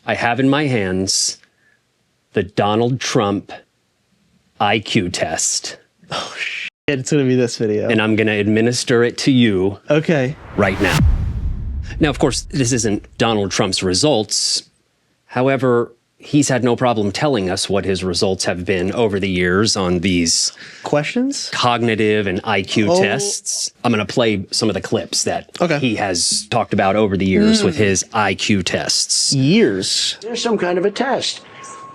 I have in my hands the Donald Trump IQ test. Oh, shit. It's going to be this video. And I'm going to administer it to you right now. Now, of course, this isn't Donald Trump's results. However, he's had no problem telling us what his results have been over the years on these questions, cognitive and IQ tests. I'm going to play some of the clips that he has talked about over the years with his IQ tests. There's some kind of a test,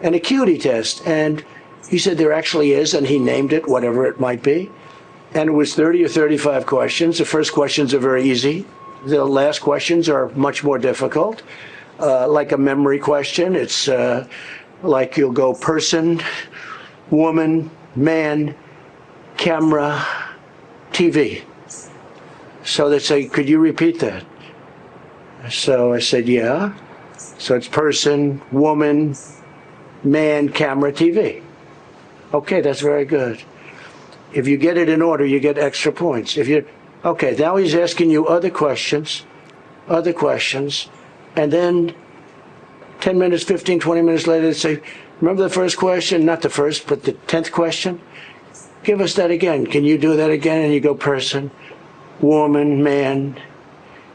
an acuity test. And he said there actually is, and he named it, whatever it might be. And it was 30 or 35 questions. The first questions are very easy. The last questions are much more difficult. Like a memory question, it's like you'll go person, woman, man, camera, TV. So they say, could you repeat that? So I said, yeah. So it's person, woman, man, camera, TV. Okay, that's very good. If you get it in order, you get extra points. Okay, now he's asking you other questions, and then 10 minutes, 15, 20 minutes later, they say, remember the first question? Not the first, but the 10th question? Give us that again. Can you do that again? And you go person, woman, man,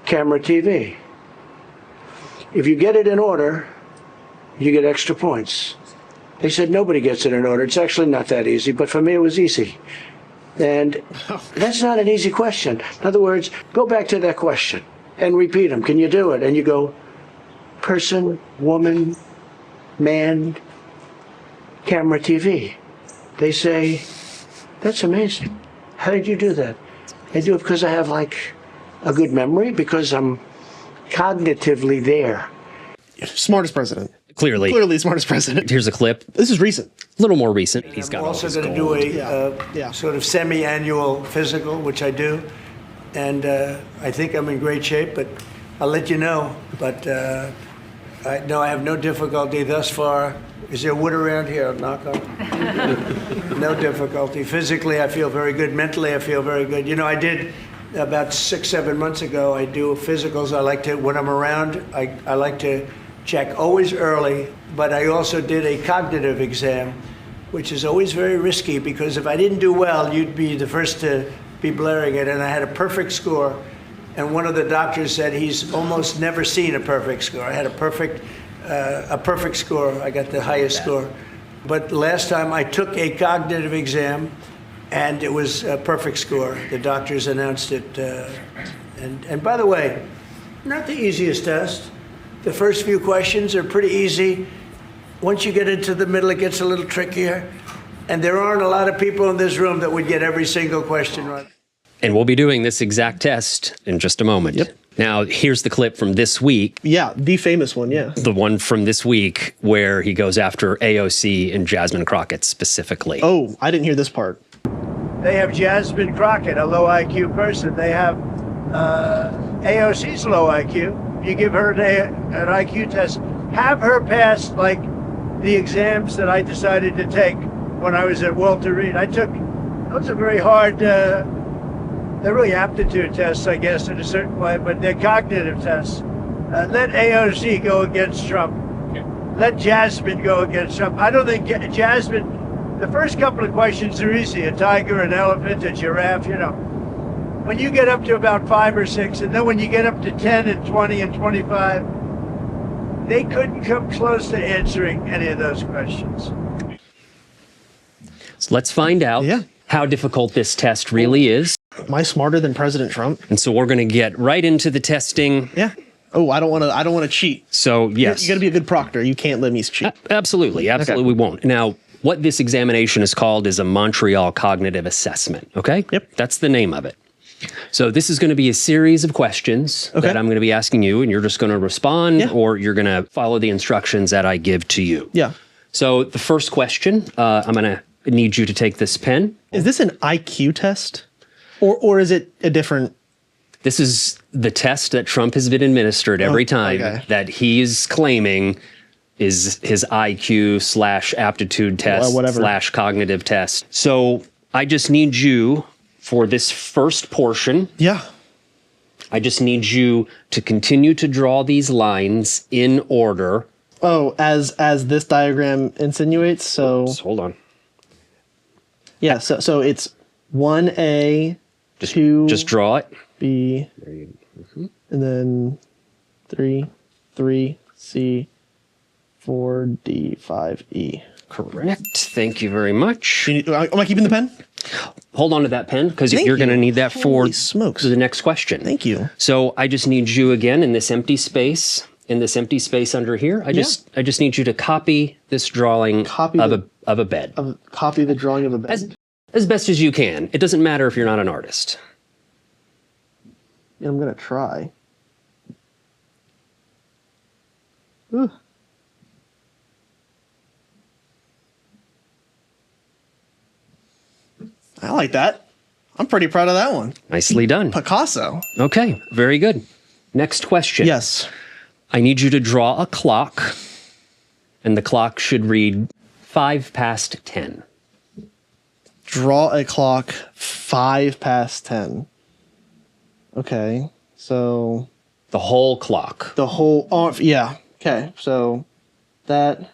camera, TV. If you get it in order, you get extra points. They said nobody gets it in order. It's actually not that easy, but for me it was easy. And that's not an easy question. In other words, go back to that question and repeat them. Can you do it? And you go, person, woman, man, camera, TV. They say, that's amazing. How did you do that? I do it because I have like a good memory, because I'm cognitively there. Smartest president. Clearly the smartest president. Here's a clip. This is recent. A little more recent. He's got I'm also going to do a sort of semi-annual physical, which I do. And I think I'm in great shape, but I'll let you know. But I have no difficulty thus far. Is there wood around here? I'll knock on. No difficulty. Physically, I feel very good. Mentally, I feel very good. You know, I did about 6, 7 months ago, I do physicals. I like to, when I'm around, I like to check always early, but I also did a cognitive exam, which is always very risky, because if I didn't do well, you'd be the first to be blaring it. And I had a perfect score, and one of the doctors said he's almost never seen a perfect score. I had a perfect score. I got the highest score. But last time I took a cognitive exam, and it was a perfect score. The doctors announced it. And by the way, not the easiest test. The first few questions are pretty easy. Once you get into the middle, it gets a little trickier. And there aren't a lot of people in this room that would get every single question right. And we'll be doing this exact test in just a moment. Yep. Now, here's the clip from this week. Yeah, the famous one, yeah. The one from this week where he goes after AOC and Jasmine Crockett specifically. Oh, I didn't hear this part. They have Jasmine Crockett, a low IQ person. They have AOC's low IQ. You give her an IQ test, have her pass like the exams that I decided to take when I was at Walter Reed. Those are very hard, they're really aptitude tests, I guess, in a certain way, but they're cognitive tests. Let AOC go against Trump. Let Jasmine go against Trump. I don't think Jasmine, the first couple of questions are easy, a tiger, an elephant, a giraffe, you know. When you get up to about 5 or 6, and then when you get up to 10 and 20 and 25, they couldn't come close to answering any of those questions. So let's find out how difficult this test really is. Am I smarter than President Trump? And so we're going to get right into the testing. Yeah. Oh, I don't want to cheat. So yes, you got to be a good proctor. You can't let me cheat. Absolutely, we won't. Now, what this examination is called is a Montreal Cognitive Assessment. Okay. Yep. That's the name of it. So this is going to be a series of questions that I'm going to be asking you, and you're just going to respond, or you're going to follow the instructions that I give to you. Yeah. So the first question, I'm going to need you to take this pen. Is this an IQ test, or is it a different? This is the test that Trump has been administered every time that he's claiming is his IQ/aptitude test / cognitive test. So I just need you, for this first portion, I just need you to continue to draw these lines in order Oh, as this diagram insinuates. So Oops, hold on. Yeah. So it's 1A, Just 2. Just draw it. B. And then 3, C, 4, D, 5, E. Correct. Thank you very much. Am I keeping the pen? Hold on to that pen because you're going to need that for the next question. Thank you. So I just need you again in this empty space. In this empty space under here, I just need you to copy this drawing of a bed. Copy the drawing of a bed. As best as you can. It doesn't matter if you're not an artist. Yeah, I'm gonna try. Ooh. I like that. I'm pretty proud of that one. Nicely done. Picasso. Okay, very good. Next question. Yes. I need you to draw a clock, and the clock should read 5 past 10. Draw a clock 5 past 10. Okay, so... The whole clock. The whole... Oh, yeah. Okay, so that...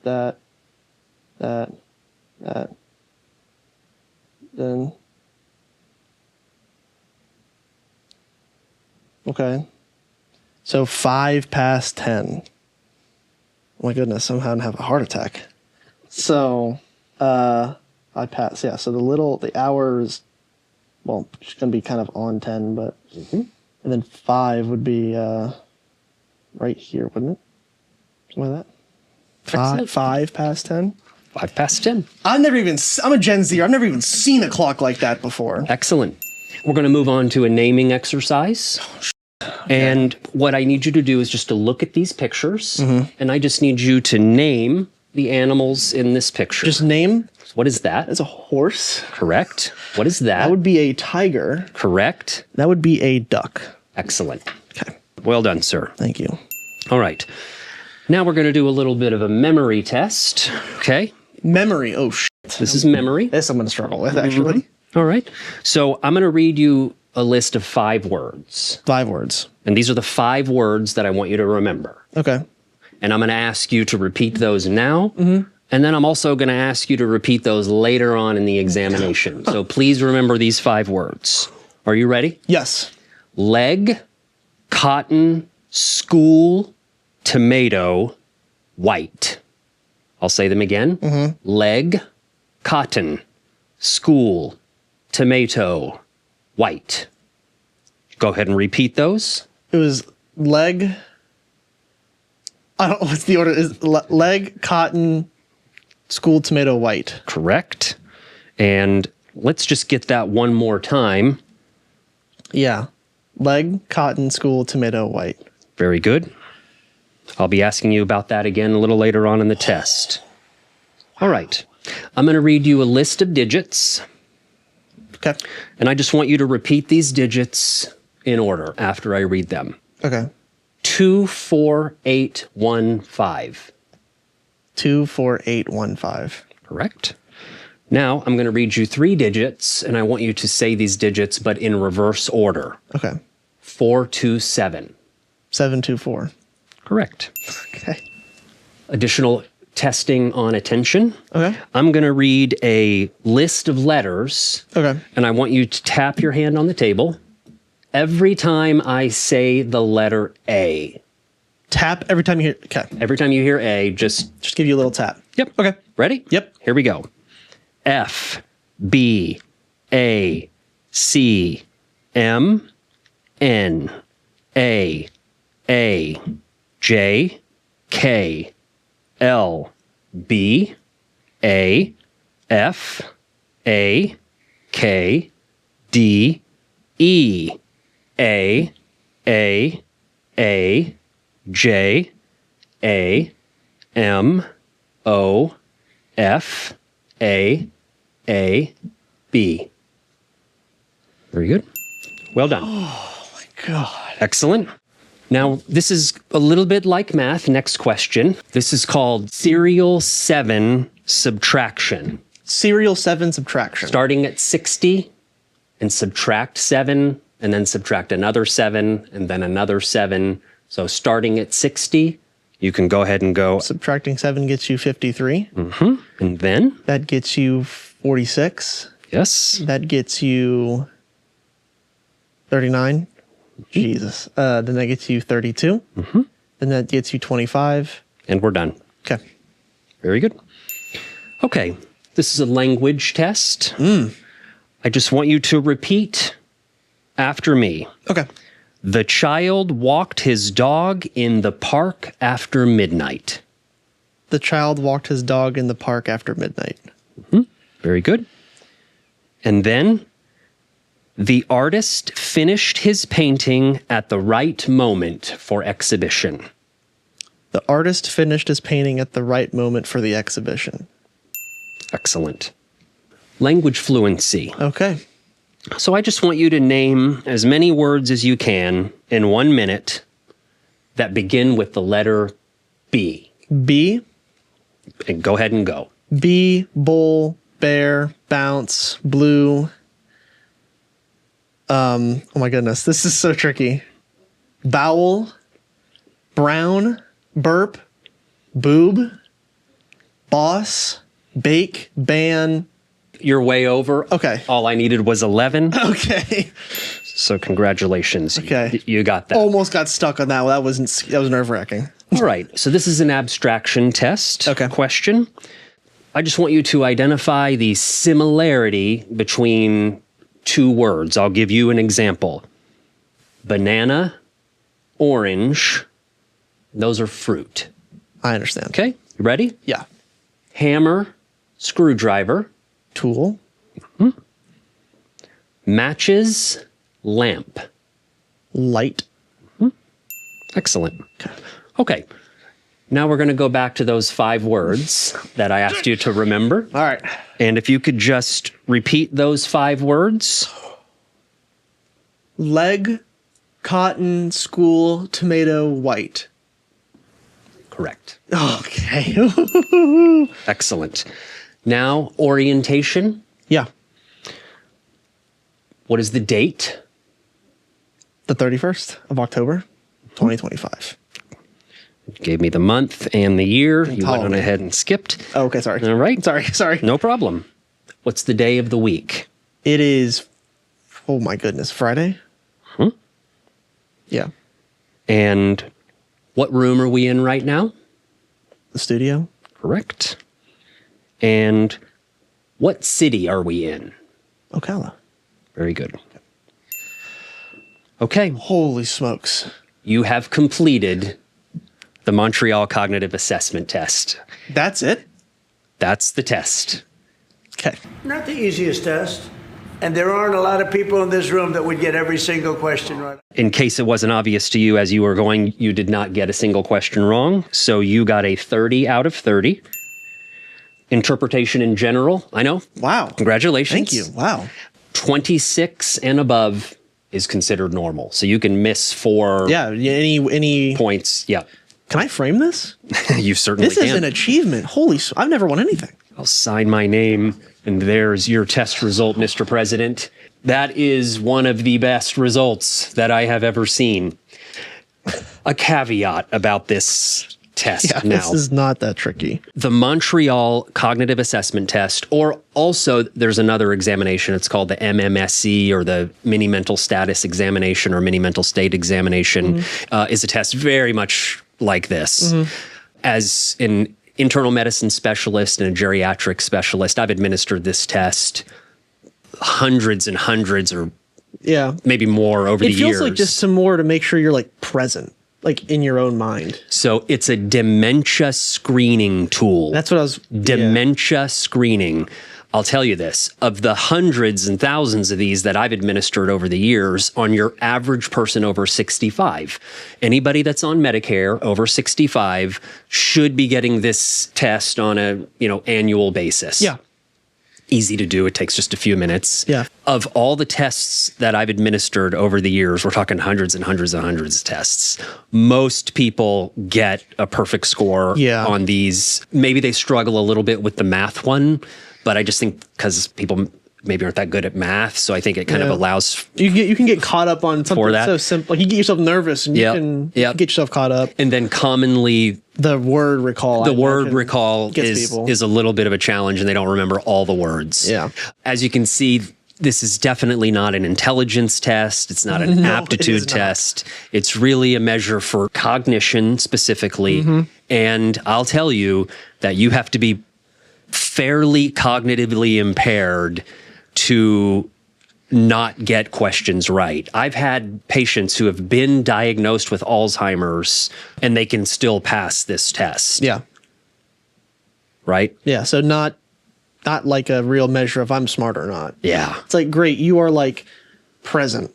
Then... Okay. So 5 past 10. Oh my goodness, I'm going to have a heart attack. So, I pass, yeah. So the hours, well, it's going to be kind of on 10, but, and then 5 would be, right here, wouldn't it? Something like that. 5 past 10. 5 past 10. I'm a Gen Z. I've never even seen a clock like that before. Excellent. We're going to move on to a naming exercise. And what I need you to do is just to look at these pictures, and I just need you to name the animals in this picture. Just name? What is that? That's a horse. Correct. What is that? That would be a tiger. Correct. That would be a duck. Excellent. Okay. Well done, sir. Thank you. All right. Now we're going to do a little bit of a memory test. Okay? Memory. Oh, shit. This is memory. This I'm going to struggle with, actually. All right. So I'm going to read you a list of 5 words. 5 words. And these are the 5 words that I want you to remember. Okay. And I'm going to ask you to repeat those now. And then I'm also going to ask you to repeat those later on in the examination. So please remember these 5 words. Are you ready? Yes. Leg, cotton, school, tomato, white. I'll say them again. Leg, cotton, school, tomato, white. Go ahead and repeat those. It was leg. I don't know what's the order. Is leg, cotton, school, tomato, white. Correct. And let's just get that one more time. Yeah. Leg, cotton, school, tomato, white. Very good. I'll be asking you about that again a little later on in the test. All right. I'm going to read you a list of digits. Okay. And I just want you to repeat these digits in order after I read them. Okay. 24815. 24815. Correct. Now I'm going to read you 3 digits, and I want you to say these digits, but in reverse order. Okay. 427. 724. Correct. Okay. Additional testing on attention. Okay. I'm going to read a list of letters. Okay. And I want you to tap your hand on the table every time I say the letter A. Tap every time you hear. Okay. Every time you hear A, just give you a little tap. Yep. Okay. Ready? Yep. Here we go. F, B, A, C, M, N, A, J, K, L, B, A, F, A, K, D, E, A, J, A, M, O, F, A, B. Very good. Well done. Oh my God. Excellent. Now, this is a little bit like math. Next question. This is called serial 7 subtraction. Serial 7 subtraction. Starting at 60 and subtract 7, and then subtract another 7, and then another 7. So starting at 60 You can go ahead and go. Subtracting 7 gets you 53. And then? That gets you 46. Yes. That gets you 39. Jesus. Then that gets you 32. Then that gets you 25. And we're done. Okay. Very good. Okay. This is a language test. I just want you to repeat after me. Okay. The child walked his dog in the park after midnight. The child walked his dog in the park after midnight. Very good. And then, the artist finished his painting at the right moment for exhibition. The artist finished his painting at the right moment for the exhibition. Excellent. Language fluency. Okay. So I just want you to name as many words as you can in 1 minute that begin with the letter B. B. And go ahead and go. B, bull, bear, bounce, blue. Oh my goodness, this is so tricky. Bowel, brown, burp, boob, boss, bake, ban. You're way over. Okay. All I needed was 11. Okay. So congratulations. Okay. You got that. Almost got stuck on that. That was nerve-wracking. All right. So this is an abstraction test question. I just want you to identify the similarity between two words. I'll give you an example. Banana, orange. Those are fruit. I understand. Okay. You ready? Yeah. Hammer, screwdriver. Tool. Matches, lamp. Light. Excellent. Okay. Now we're going to go back to those 5 words that I asked you to remember. All right. And if you could just repeat those 5 words. Leg, cotton, school, tomato, white. Correct. Okay. Excellent. Now, orientation. Yeah. What is the date? The 31st of October, 2025. You gave me the month and the year. You went on ahead and skipped. Oh, okay, sorry. All right. Sorry. No problem. What's the day of the week? It is, oh my goodness, Friday? Yeah. And what room are we in right now? The studio. Correct. And what city are we in? Ocala. Very good. Okay. Holy smokes. You have completed the Montreal Cognitive Assessment Test. That's it? That's the test. Okay. Not the easiest test. And there aren't a lot of people in this room that would get every single question right. In case it wasn't obvious to you as you were going, you did not get a single question wrong. So you got a 30 out of 30. Interpretation in general, I know. Wow. Congratulations. Thank you. Wow. 26 and above is considered normal. So you can miss 4 any points. Yeah. Can I frame this? You certainly can. This is an achievement. I've never won anything. I'll sign my name, and there's your test result, Mr. President. That is one of the best results that I have ever seen. A caveat about this test now. This is not that tricky. The Montreal Cognitive Assessment Test, or also there's another examination. It's called the MMSE, or the Mini Mental Status Examination, or Mini Mental State Examination, is a test very much like this. As an internal medicine specialist and a geriatric specialist, I've administered this test hundreds and hundreds, or maybe more over the years. It feels like just some more to make sure you're like present, like in your own mind. So it's a dementia screening tool. That's what I was... Dementia screening. I'll tell you this, of the hundreds and thousands of these that I've administered over the years, on your average person over 65, anybody that's on Medicare over 65 should be getting this test on a, annual basis. Yeah. Easy to do. It takes just a few minutes. Yeah. Of all the tests that I've administered over the years, we're talking hundreds and hundreds and hundreds of tests. Most people get a perfect score on these. Maybe they struggle a little bit with the math one, but I just think because people maybe aren't that good at math. So I think it kind of allows you can get caught up on something so simple. Like you get yourself nervous and you can get yourself caught up. And then commonly the word recall is a little bit of a challenge, and they don't remember all the words. Yeah. As you can see, this is definitely not an intelligence test. It's not an aptitude test. It's really a measure for cognition specifically. And I'll tell you that you have to be fairly cognitively impaired to not get questions right. I've had patients who have been diagnosed with Alzheimer's and they can still pass this test. Yeah. Right? Yeah. So not like a real measure of I'm smart or not. Yeah. It's like, great, you are like present.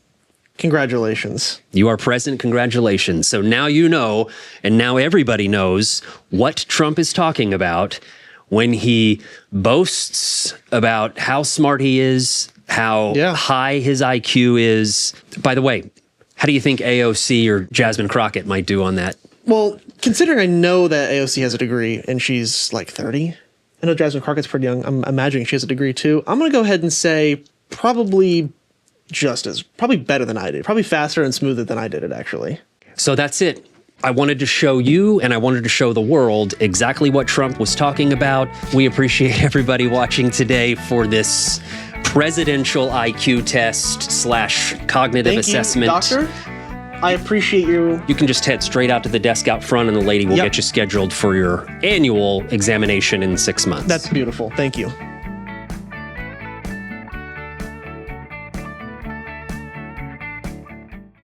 Congratulations. You are present. Congratulations. So now you know, and now everybody knows what Trump is talking about when he boasts about how smart he is, how high his IQ is. By the way, how do you think AOC or Jasmine Crockett might do on that? Well, considering I know that AOC has a degree and she's like 30, I know Jasmine Crockett's pretty young. I'm imagining she has a degree too. I'm going to go ahead and say probably better than I did. Probably faster and smoother than I did it, actually. So that's it. I wanted to show you and I wanted to show the world exactly what Trump was talking about. We appreciate everybody watching today for this presidential IQ test / cognitive assessment. Thank you, doctor. I appreciate you. You can just head straight out to the desk out front and the lady will get you scheduled for your annual examination in 6 months. That's beautiful. Thank you.